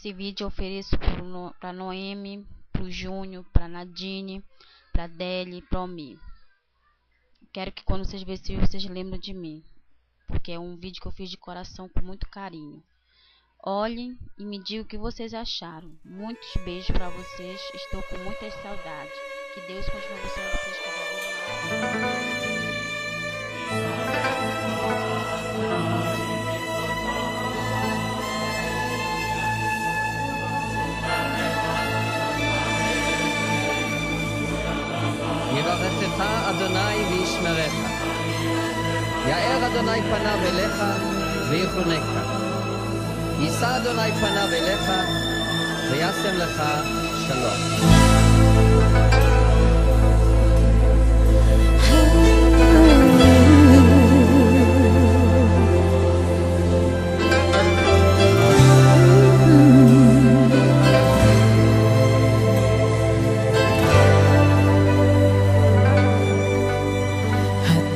Esse vídeo eu ofereço para Noemi, para o Júnior, para Nadine, para Deli e para Omi. Quero que quando vocês verem esse vídeo, vocês lembrem de mim, porque é um vídeo que eu fiz de coração com muito carinho. Olhem e me digam o que vocês acharam. Muitos beijos para vocês. Estou com muitas saudades. Que Deus continue abençoando vocês cada vez mais. יברכך אדוני וישמרך. יאר אדוני פניו אליך ויחונקה. יישא אדוני פניו אליך וישם לך שלום.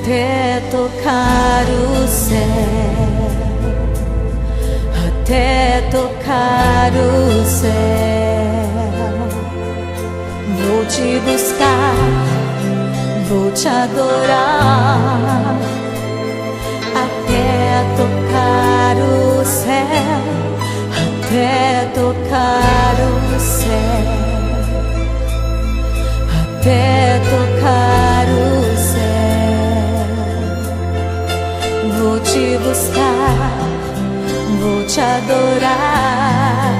Até tocar o céu, até tocar o céu, vou te buscar, vou te adorar, até tocar o céu, até tocar o céu, até tocar o céu. Vou te buscar, vou te adorar,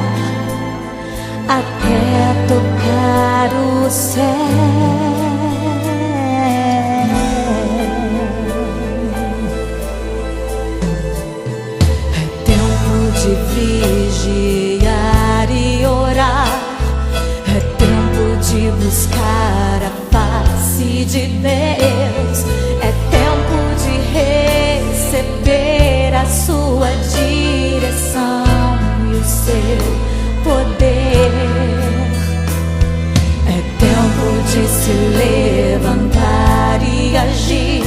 até tocar o céu. É tempo de vigiar e orar, é tempo de buscar a face de Deus, é tempo de receber a sua direção e o seu poder. É tempo de se levantar e agir,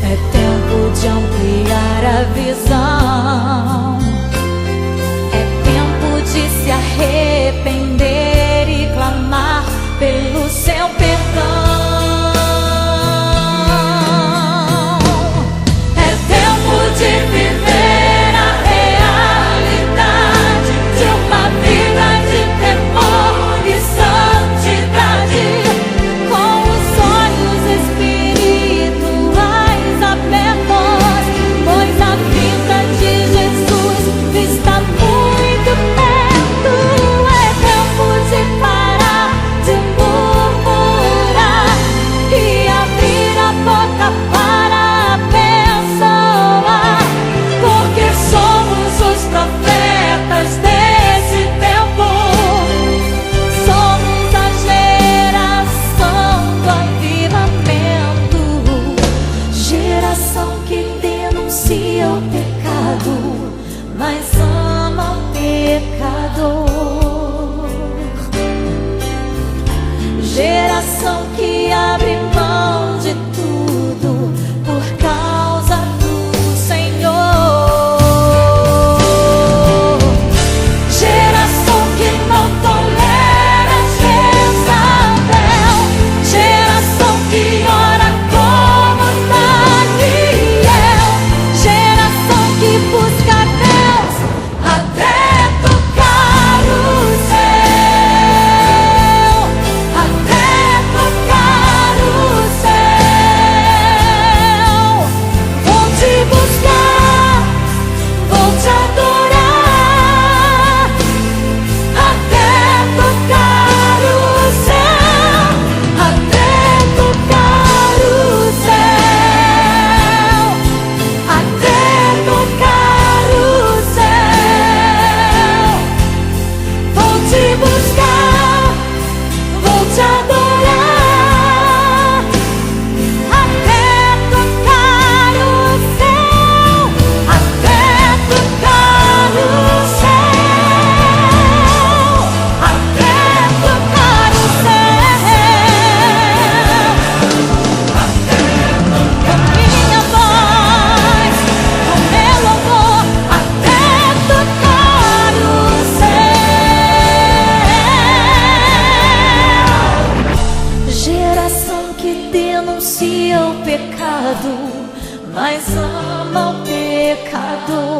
é tempo de ampliar a visão, é tempo de se arrepender e clamar pelo seu perdão. Mas ama o pecador, geração que abre mão de tudo por causa do Senhor, geração que não tolera Jezabel, geração que ora como Daniel, geração que busca tocar renuncia ao pecado, mas ama o pecador.